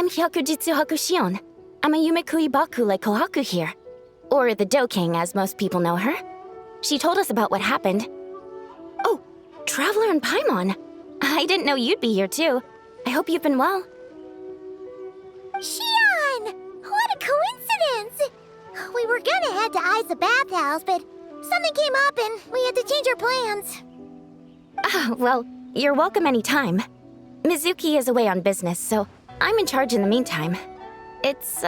I'm Hyakujitsu Hakushion. I'm a Yumekui Baku like Kohaku here. Or the Dough King, as most people know her. She told us about what happened. Oh, Traveler and Paimon. I didn't know you'd be here too. I hope you've been well. Shion! What a coincidence! We were gonna head to Ai's bathhouse, but something came up and we had to change our plans. Well, you're welcome anytime. Mizuki is away on business, so I'm in charge in the meantime. It's,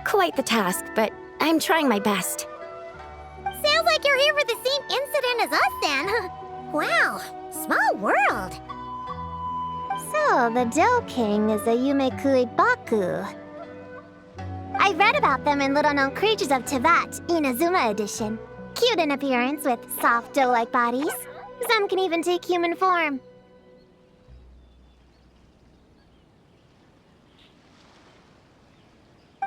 quite the task, but I'm trying my best. Sounds like you're here for the same incident as us then. Wow, small world. So, the Dough King is a Yumekui Baku. I read about them in Little Known Creatures of Teyvat, Inazuma edition. Cute in appearance with soft dough-like bodies. Some can even take human form.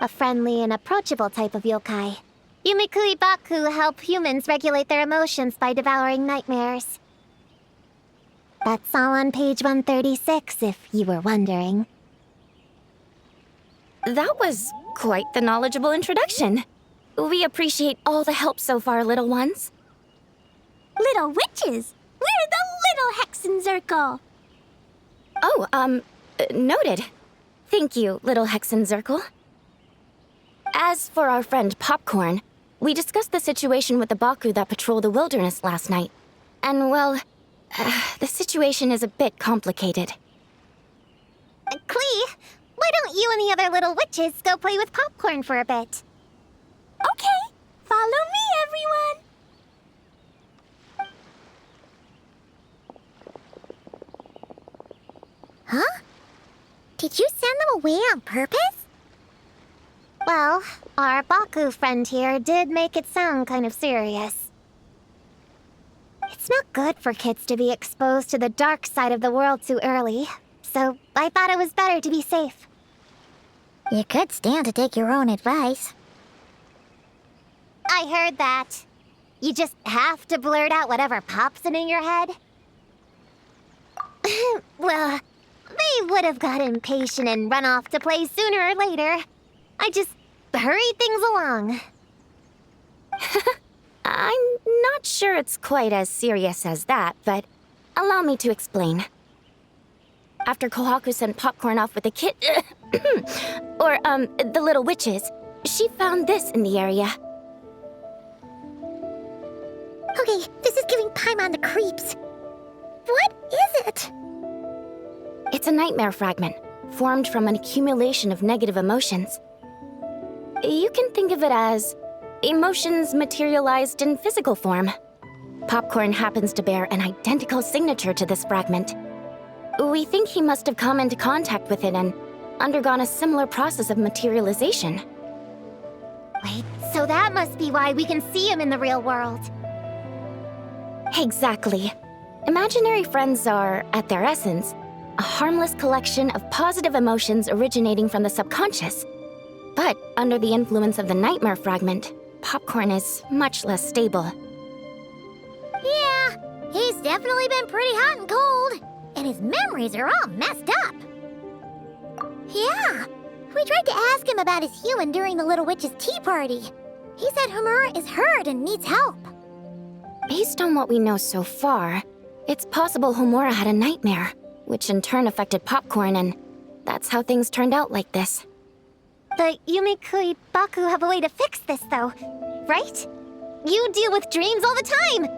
A friendly and approachable type of yokai. Yumekui Baku help humans regulate their emotions by devouring nightmares. That's all on page 136, if you were wondering. That was quite the knowledgeable introduction. We appreciate all the help so far, little ones. Little witches! We're the Little Hexenzirkel! Oh, noted. Thank you, little Hexenzirkel. As for our friend Popcorn, we discussed the situation with the Baku that patrol the wilderness last night. And, well, the situation is a bit complicated. Klee, why don't you and the other little witches go play with Popcorn for a bit? Okay, follow me, everyone! Huh? Did you send them away on purpose? Well, our Baku friend here did make it sound kind of serious. It's not good for kids to be exposed to the dark side of the world too early, so I thought it was better to be safe. You could stand to take your own advice. I heard that. You just have to blurt out whatever pops in your head. Well, they would have got impatient and run off to play sooner or later. I just hurried things along. I'm not sure it's quite as serious as that, but allow me to explain. After Kohaku sent Popcorn off with the the little witches, she found this in the area. Okay, this is giving Paimon the creeps. What is it? It's a nightmare fragment, formed from an accumulation of negative emotions. You can think of it as emotions materialized in physical form. Popcorn happens to bear an identical signature to this fragment. We think he must have come into contact with it and undergone a similar process of materialization. Wait, so that must be why we can see him in the real world. Exactly. Imaginary friends are, at their essence, a harmless collection of positive emotions originating from the subconscious. But under the influence of the nightmare fragment, Popcorn is much less stable. Yeah, he's definitely been pretty hot and cold, and his memories are all messed up. Yeah, we tried to ask him about his human during the Little Witch's tea party. He said Homura is hurt and needs help. Based on what we know so far, it's possible Homura had a nightmare, which in turn affected Popcorn, and that's how things turned out like this. The Yumekui Baku have a way to fix this, though, right? You deal with dreams all the time!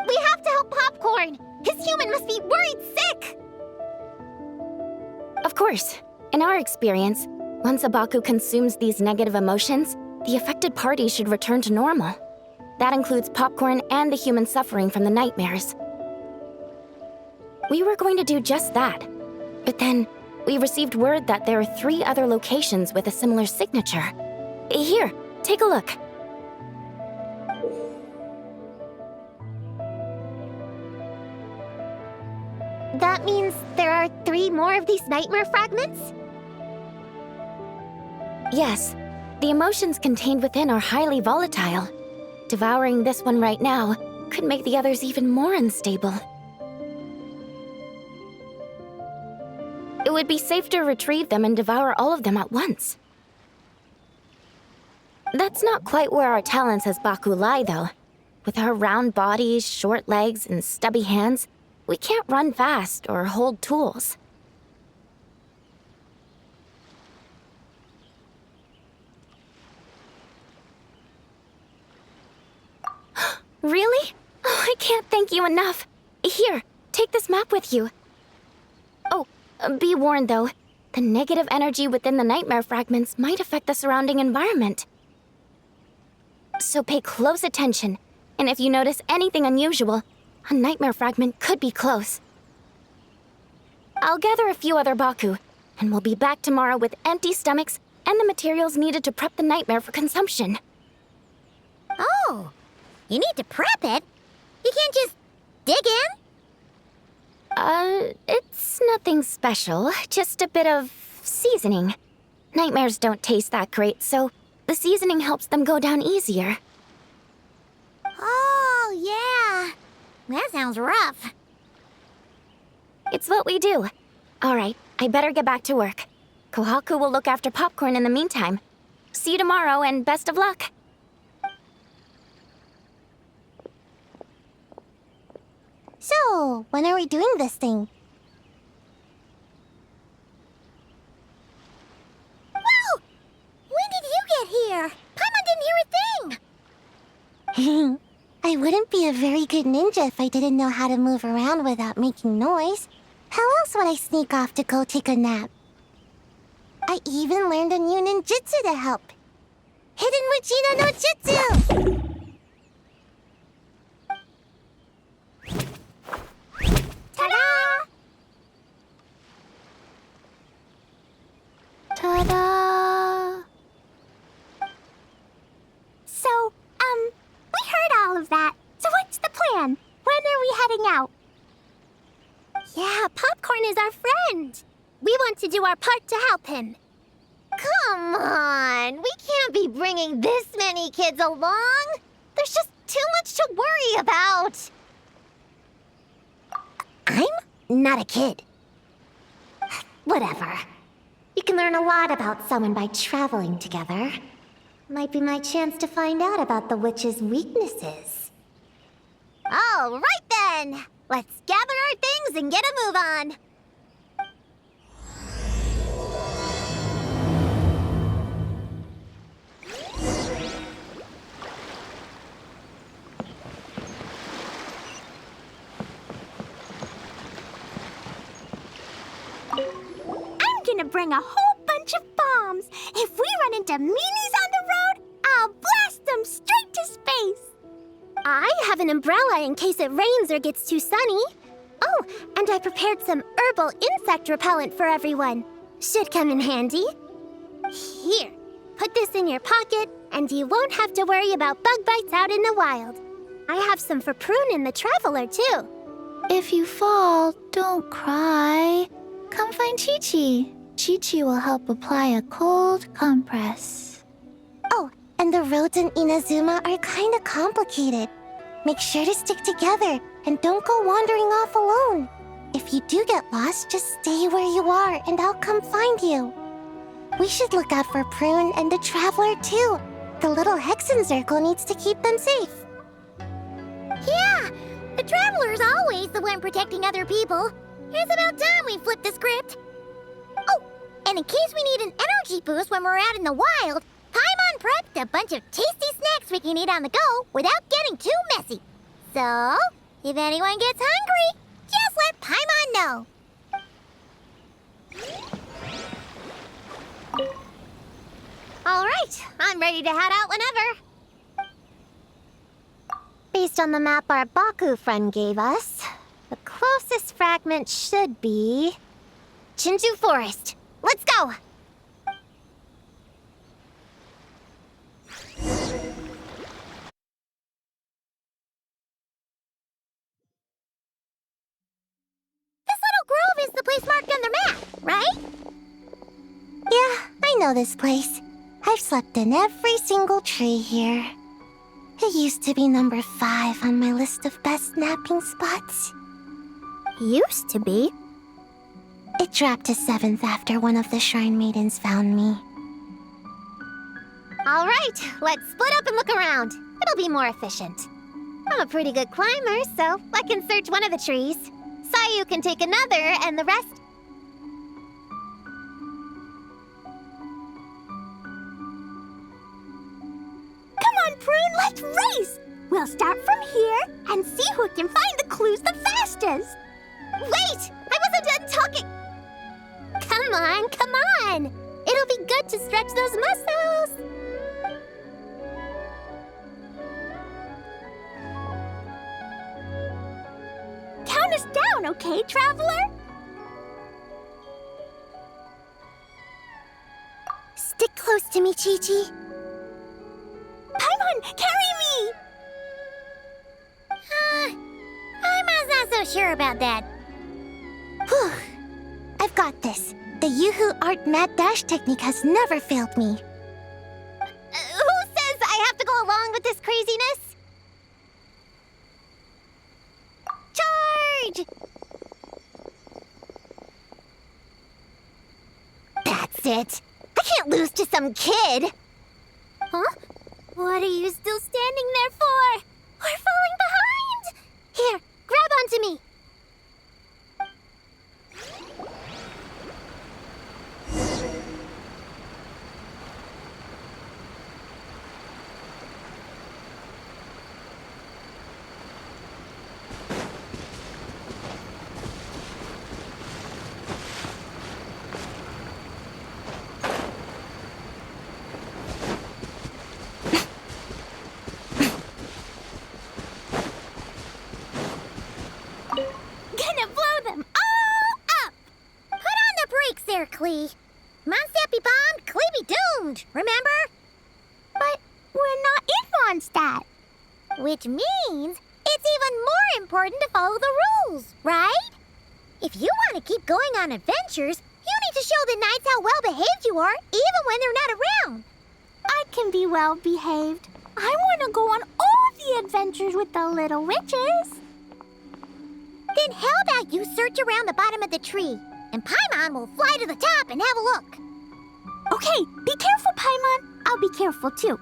We have to help Popcorn! His human must be worried sick! Of course. In our experience, once a Baku consumes these negative emotions, the affected party should return to normal. That includes Popcorn and the human suffering from the nightmares. We were going to do just that, but then we received word that there are 3 other locations with a similar signature. Here, take a look. That means there are 3 more of these nightmare fragments? Yes, the emotions contained within are highly volatile. Devouring this one right now could make the others even more unstable. It would be safe to retrieve them and devour all of them at once. That's not quite where our talents as Baku lie, though. With our round bodies, short legs, and stubby hands, we can't run fast or hold tools. Really? Oh, I can't thank you enough. Here, take this map with you. Oh, be warned though, the negative energy within the nightmare fragments might affect the surrounding environment. So pay close attention, and if you notice anything unusual, a nightmare fragment could be close. I'll gather a few other Baku, and we'll be back tomorrow with empty stomachs and the materials needed to prep the nightmare for consumption. Oh, you need to prep it? You can't just dig in? It's nothing special, just a bit of seasoning. Nightmares don't taste that great, so the seasoning helps them go down easier. Oh, yeah. That sounds rough. It's what we do. All right, I better get back to work. Kohaku will look after popcorn in the meantime. See you tomorrow, and best of luck. So, when are we doing this thing? Whoa! When did you get here? Paimon didn't hear a thing! I wouldn't be a very good ninja if I didn't know how to move around without making noise. How else would I sneak off to go take a nap? I even learned a new ninjutsu to help. Hidden Muchino no Jutsu! Ta-da! Ta-da! So, we heard all of that. So what's the plan? When are we heading out? Yeah, Popcorn is our friend. We want to do our part to help him. Come on, we can't be bringing this many kids along. There's just too much to worry about. I'm not a kid. Whatever. You can learn a lot about someone by traveling together. Might be my chance to find out about the witch's weaknesses. All right then! Let's gather our things and get a move on! I'm gonna bring a whole bunch of bombs. If we run into meanies on the road, I'll blast them straight to space. I have an umbrella in case it rains or gets too sunny. Oh, and I prepared some herbal insect repellent for everyone. Should come in handy. Here, put this in your pocket, and you won't have to worry about bug bites out in the wild. I have some for Prune in the Traveler, too. If you fall, don't cry. Come find Chi-Chi. Chi-Chi will help apply a cold compress. Oh, and the roads in Inazuma are kinda complicated. Make sure to stick together and don't go wandering off alone. If you do get lost, just stay where you are and I'll come find you. We should look out for Prune and the Traveler too. The little Hexen Circle needs to keep them safe. Yeah, the Traveler's always the one protecting other people. It's about time we flipped the script. Oh, and in case we need an energy boost when we're out in the wild, Paimon prepped a bunch of tasty snacks we can eat on the go without getting too messy. So, if anyone gets hungry, just let Paimon know. All right, I'm ready to head out whenever. Based on the map our Baku friend gave us, the closest fragment should be Chinju Forest. Let's go! This little grove is the place marked on the map, right? Yeah, I know this place. I've slept in every single tree here. It used to be number 5 on my list of best napping spots. Used to be? It dropped to 7th after one of the Shrine Maidens found me. Alright, let's split up and look around. It'll be more efficient. I'm a pretty good climber, so I can search one of the trees. Sayu can take another, and the rest... Come on, Prune, let's race! We'll start from here and see who can find the clues the fastest. Wait! I wasn't done talking! Come on, come on! It'll be good to stretch those muscles! Count us down, okay, Traveler? Stick close to me, Chi-Chi. Paimon, carry me! I'm not so sure about that. Whew. I've got this. The Yoo-Hoo Art Mad Dash technique has never failed me. Who says I have to go along with this craziness? Charge! That's it. I can't lose to some kid. Huh? What are you still standing there for? We're falling behind! Here, grab onto me. Gonna blow them all up! Put on the brakes there, Klee. Mondstadt be bombed, Klee be doomed, remember? But we're not in Mondstadt. Which means it's even more important to follow the rules, right? If you want to keep going on adventures, you need to show the knights how well behaved you are, even when they're not around. I can be well behaved. I want to go on all the adventures with the little witches. Then how about you search around the bottom of the tree, and Paimon will fly to the top and have a look. Okay, be careful, Paimon. I'll be careful too.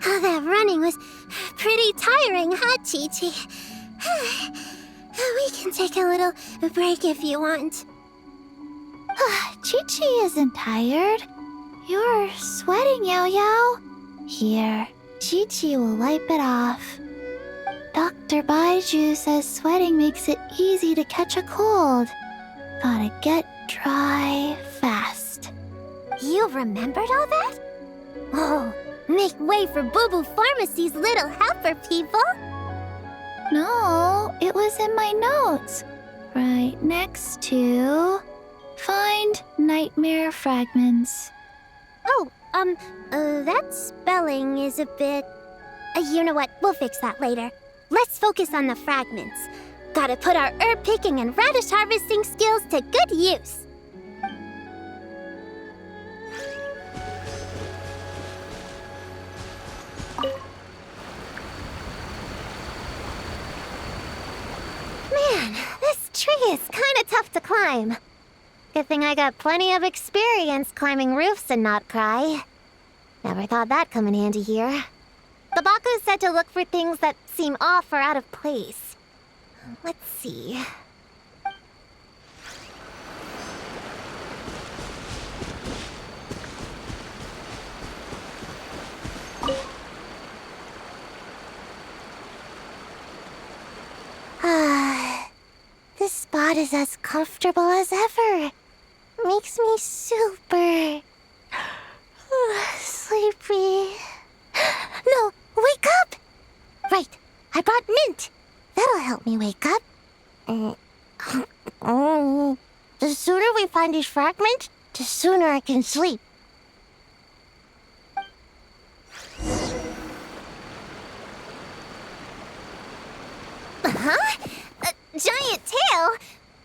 Oh, that running was pretty tiring, huh, Chi-Chi? We can take a little break if you want. Chi-Chi isn't tired. You're sweating, Yao Yao. Here, Chi-Chi will wipe it off. Dr. Baiju says sweating makes it easy to catch a cold. Gotta get dry fast. You remembered all that? Oh, make way for Boo Boo Pharmacy's little helper, people. No, it was in my notes. Right next to... Find nightmare fragments. Oh, that spelling is a bit... you know what? We'll fix that later. Let's focus on the fragments. Gotta put our herb picking and radish harvesting skills to good use. Man, this tree is kinda tough to climb. Good thing I got plenty of experience climbing roofs and not cry. Never thought that'd come in handy here. The Baku said to look for things that seem off or out of place. Let's see. This spot is as comfortable as ever. Makes me super sleepy. No, wake up! Right, I brought mint. That'll help me wake up. The sooner we find these fragments, the sooner I can sleep. Huh? A giant tail?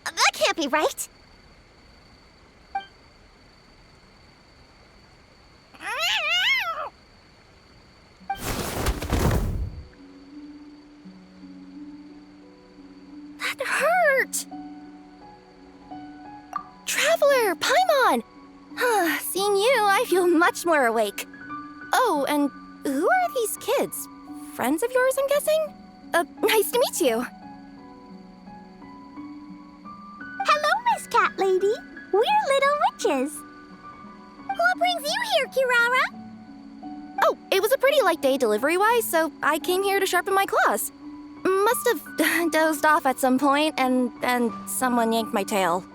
That can't be right. much more awake. Oh, and who are these kids? Friends of yours, I'm guessing? Nice to meet you. Hello, Miss Cat Lady. We're little witches. What brings you here, Kirara? Oh, it was a pretty light day delivery-wise, so I came here to sharpen my claws. Must have dozed off at some point, and then someone yanked my tail.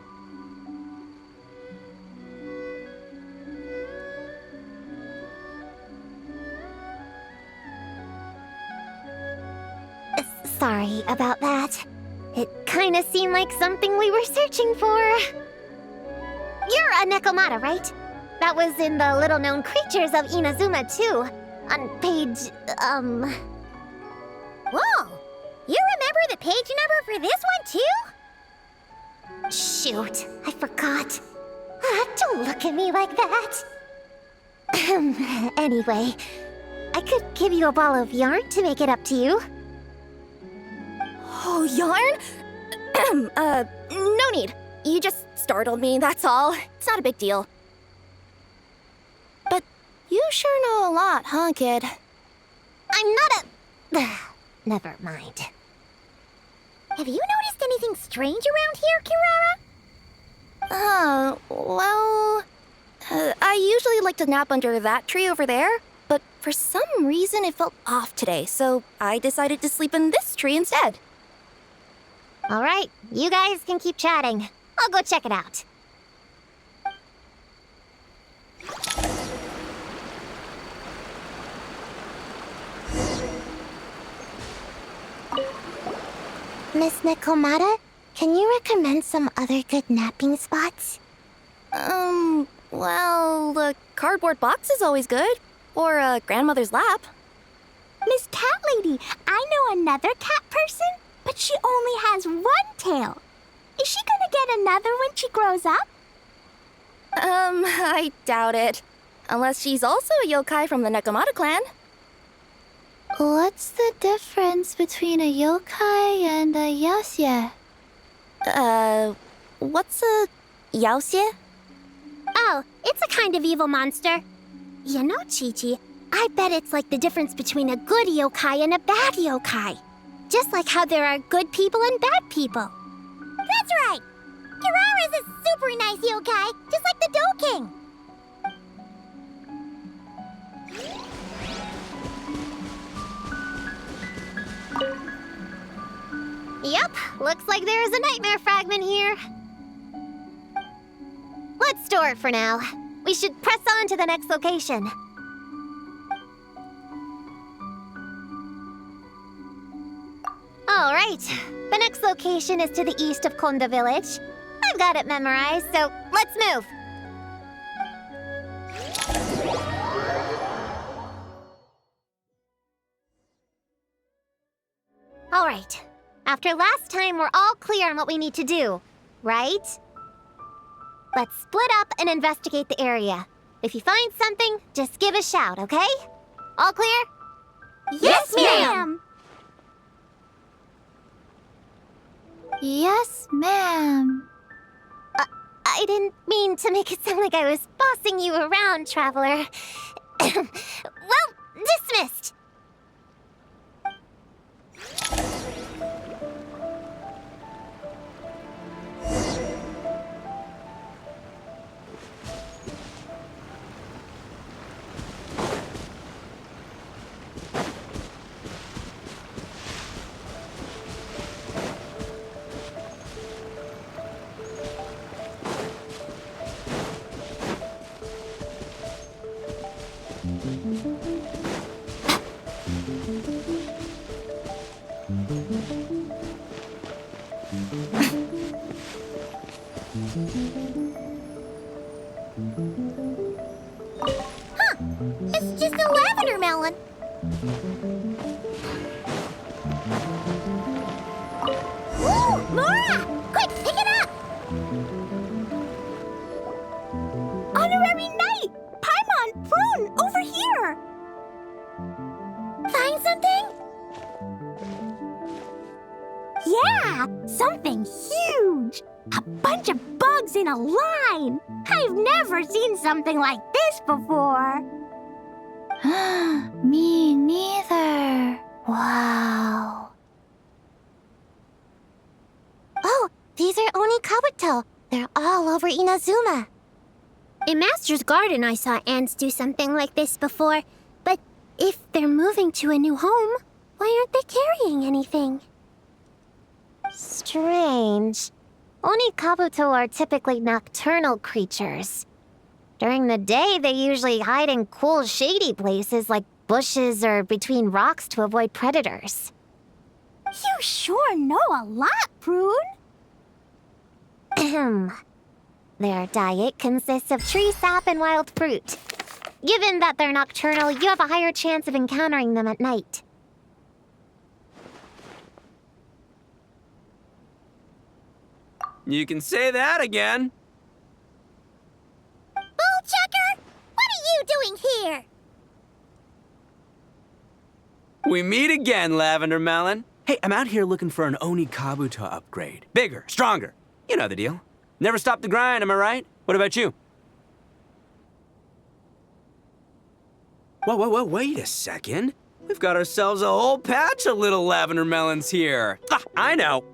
Sorry about that. It kinda seemed like something we were searching for. You're a Nekomata, right? That was in the little-known creatures of Inazuma, too. On page, Whoa! You remember the page number for this one, too? Shoot, I forgot. Don't look at me like that. Anyway, I could give you a ball of yarn to make it up to you. Oh, yarn? No need. You just startled me, that's all. It's not a big deal. But you sure know a lot, huh, kid? I'm not a... Never mind. Have you noticed anything strange around here, Kirara? Well... I usually like to nap under that tree over there, but for some reason it felt off today, so I decided to sleep in this tree instead. All right, you guys can keep chatting. I'll go check it out. Miss Nekomata, can you recommend some other good napping spots? Well, the cardboard box is always good. Or a grandmother's lap. Miss Cat Lady, I know another cat person, but she only has one tail. Is she gonna get another when she grows up? I doubt it. Unless she's also a yokai from the Nekomata clan. What's the difference between a yokai and a yaoxie? What's a yaoxie? Oh, it's a kind of evil monster. You know, Chi-Chi, I bet it's like the difference between a good yokai and a bad yokai. Just like how there are good people and bad people. That's right! Kirara's a super nice yokai, just like the Dough King. Yep, looks like there is a nightmare fragment here. Let's store it for now. We should press on to the next location. All right, the next location is to the east of Konda Village. I've got it memorized, so let's move. All right, after last time, we're all clear on what we need to do, right? Let's split up and investigate the area. If you find something, just give a shout, okay? All clear? Yes, ma'am! Yes, ma'am. I didn't mean to make it sound like I was bossing you around, Traveler. Well, dismissed. It's just a lavender melon. Ooh, Laura! Quick, pick it up! Honorary Knight! Paimon, Prune, over here! Find something? Yeah, something huge! A bunch of bugs in a line! I've never seen something like this before. Me neither. Wow. Oh, these are Onikabuto. They're all over Inazuma. In Master's Garden, I saw ants do something like this before. But if they're moving to a new home, why aren't they carrying anything? Strange. Onikabuto are typically nocturnal creatures. During the day, they usually hide in cool, shady places like bushes or between rocks to avoid predators. You sure know a lot, Prune. Ahem. Their diet consists of tree sap and wild fruit. Given that they're nocturnal, you have a higher chance of encountering them at night. You can say that again. Bullchucker! What are you doing here? We meet again, Lavender Melon. Hey, I'm out here looking for an Onikabuto upgrade. Bigger, stronger. You know the deal. Never stop the grind, am I right? What about you? Whoa, wait a second. We've got ourselves a whole patch of little Lavender Melons here. Ah, I know.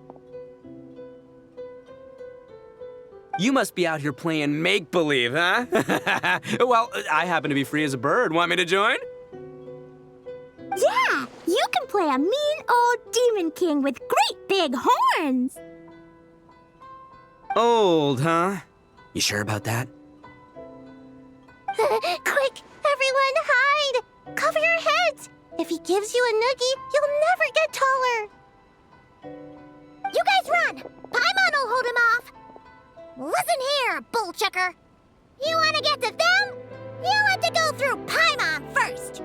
You must be out here playing make-believe, huh? Well, I happen to be free as a bird. Want me to join? Yeah, you can play a mean old demon king with great big horns. Old, huh? You sure about that? Quick, everyone hide! Cover your heads! If he gives you a noogie, you'll never get taller. You guys run! Paimon will hold him off! Listen here, bullchucker. You want to get to them? You'll have to go through Paimon first.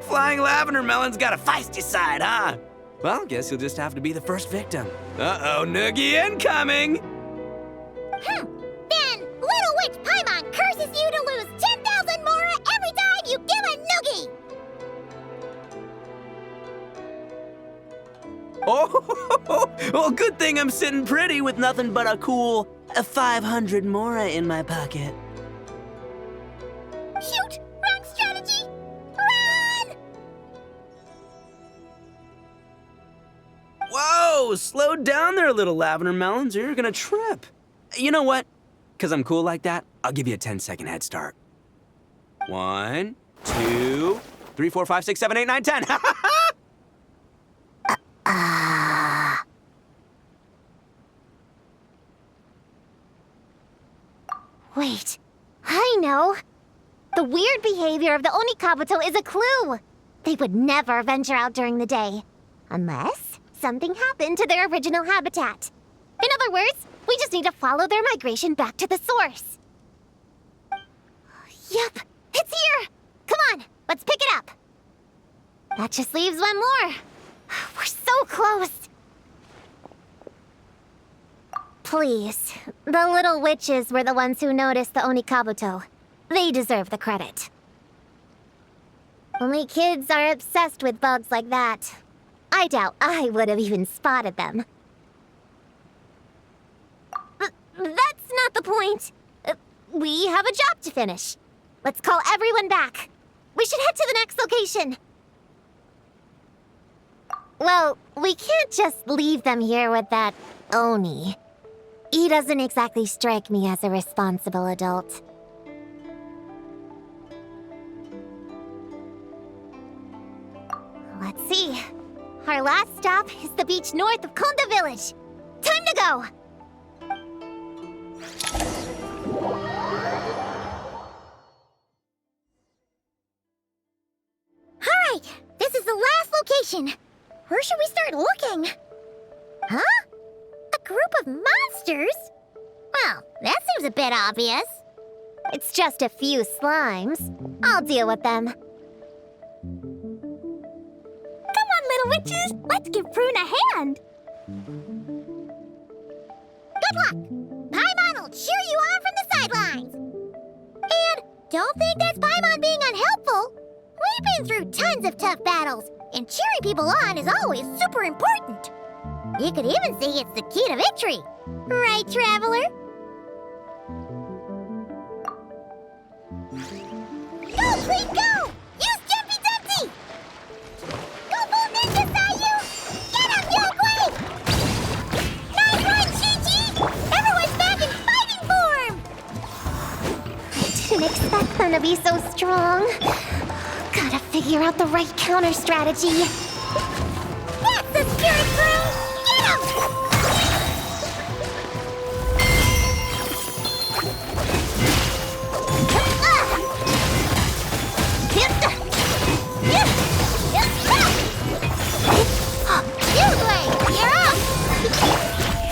Flying Lavender Melon's got a feisty side, huh? Well, guess you'll just have to be the first victim. Uh-oh, noogie incoming! Then Little Witch Paimon curses you to lose 10,000 Mora every time you give a noogie! Oh, well, good thing I'm sitting pretty with nothing but a cool 500 Mora in my pocket. Shoot! Wrong strategy! Run! Whoa, slow down there, little Lavender Melons, or you're gonna trip. You know what? Because I'm cool like that, I'll give you a 10-second head start. 1, 2, 3, 4, 5, 6, 7, 8, 9, 10. Wait, I know. The weird behavior of the Onikabuto is a clue. They would never venture out during the day, unless something happened to their original habitat. In other words, we just need to follow their migration back to the source. Yep, it's here. Come on, let's pick it up. That just leaves one more. We're so close. Please, the little witches were the ones who noticed the Onikabuto. They deserve the credit. Only kids are obsessed with bugs like that. I doubt I would have even spotted them. That's not the point. We have a job to finish. Let's call everyone back. We should head to the next location. Well, we can't just leave them here with that Oni. He doesn't exactly strike me as a responsible adult. Let's see. Our last stop is the beach north of Konda Village. Time to go! Alright, this is the last location. Where should we start looking? Huh? A group of monsters? Well, that seems a bit obvious. It's just a few slimes. I'll deal with them. Come on, little witches. Let's give Prune a hand. Good luck! Paimon will cheer you on from the sidelines! And don't think that's Paimon being unhelpful! We've been through tons of tough battles, and cheering people on is always super important. You could even say it's the key to victory. Right, Traveler? Clee, go! Use Jumpy Dumpty! Go full ninja, Sayu! Get him, Yogui! Nice one, Chi-Chi! Everyone's back in fighting form! I didn't expect them to be so strong. Gotta figure out the right counter strategy. That's the spirit, Prune! Get him!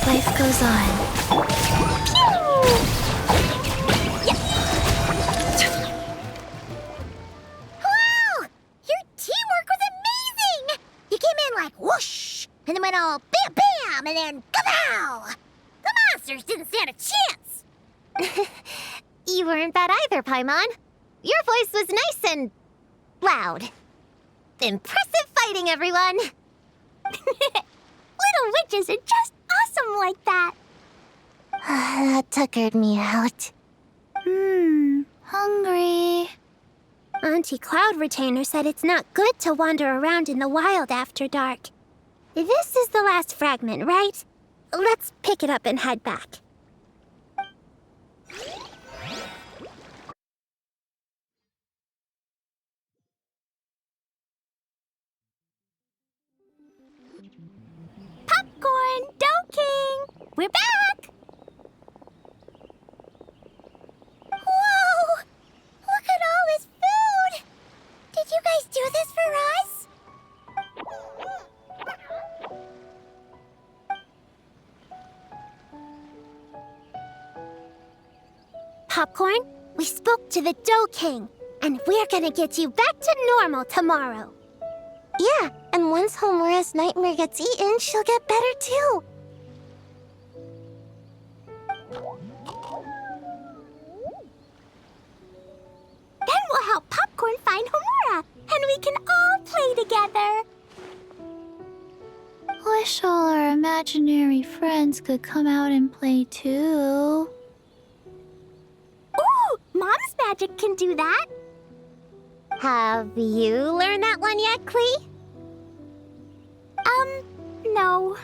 Life goes on. Wow! Your teamwork was amazing! You came in like whoosh, and then went all bam bam, and then kapow! The monsters didn't stand a chance! You weren't bad either, Paimon. Your voice was nice and loud. Impressive fighting, everyone! Little witches are just awesome like that. That tuckered me out. Hungry. Auntie Cloud Retainer said it's not good to wander around in the wild after dark. This is the last fragment, right? Let's pick it up and head back. Popcorn, Dough King! We're back! Whoa! Look at all this food! Did you guys do this for us? Popcorn, we spoke to the Dough King, and we're gonna get you back to normal tomorrow. Yeah, and once Homura's nightmare gets eaten, she'll get better too. Then we'll help Popcorn find Homura, and we can all play together. Wish all our imaginary friends could come out and play too. Ooh, Mom's magic can do that. Have you learned that one yet, Klee? No.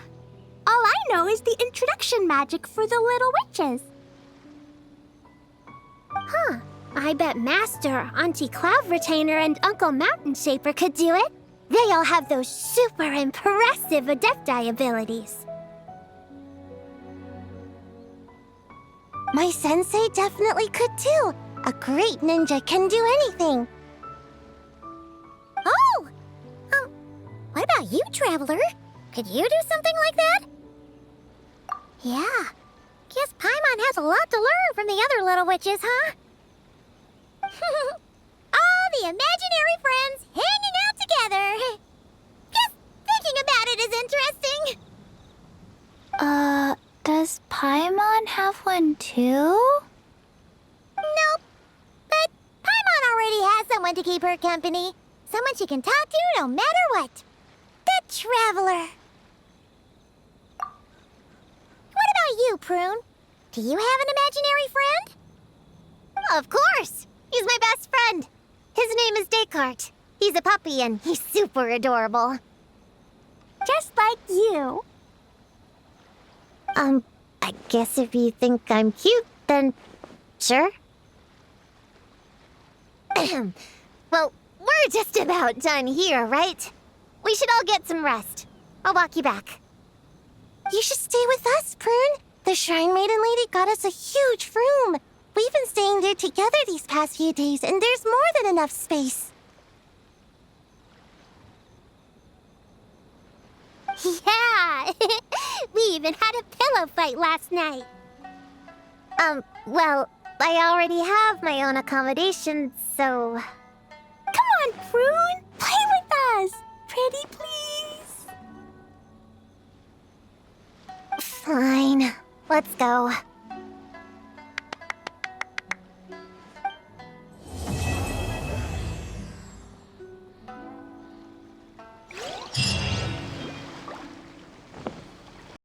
All I know is the introduction magic for the little witches. Huh. I bet Master, Auntie Cloud Retainer, and Uncle Mountain Shaper could do it. They all have those super impressive Adepti abilities. My sensei definitely could too. A great ninja can do anything. Oh! What about you, Traveler? Could you do something like that? Yeah. Guess Paimon has a lot to learn from the other little witches, huh? All the imaginary friends hanging out together. Just thinking about it is interesting. Does Paimon have one too? Nope. But Paimon already has someone to keep her company. Someone she can talk to no matter what. The Traveler. What about you, Prune? Do you have an imaginary friend? Of course! He's my best friend. His name is Descartes. He's a puppy and he's super adorable. Just like you. I guess if you think I'm cute, then sure. Well, we're just about done here, right? We should all get some rest. I'll walk you back. You should stay with us, Prune. The Shrine Maiden Lady got us a huge room. We've been staying there together these past few days, and there's more than enough space. Yeah! We even had a pillow fight last night. Well, I already have my own accommodation, so... Come on, Prune! Play with us! Pretty please! Fine. Let's go.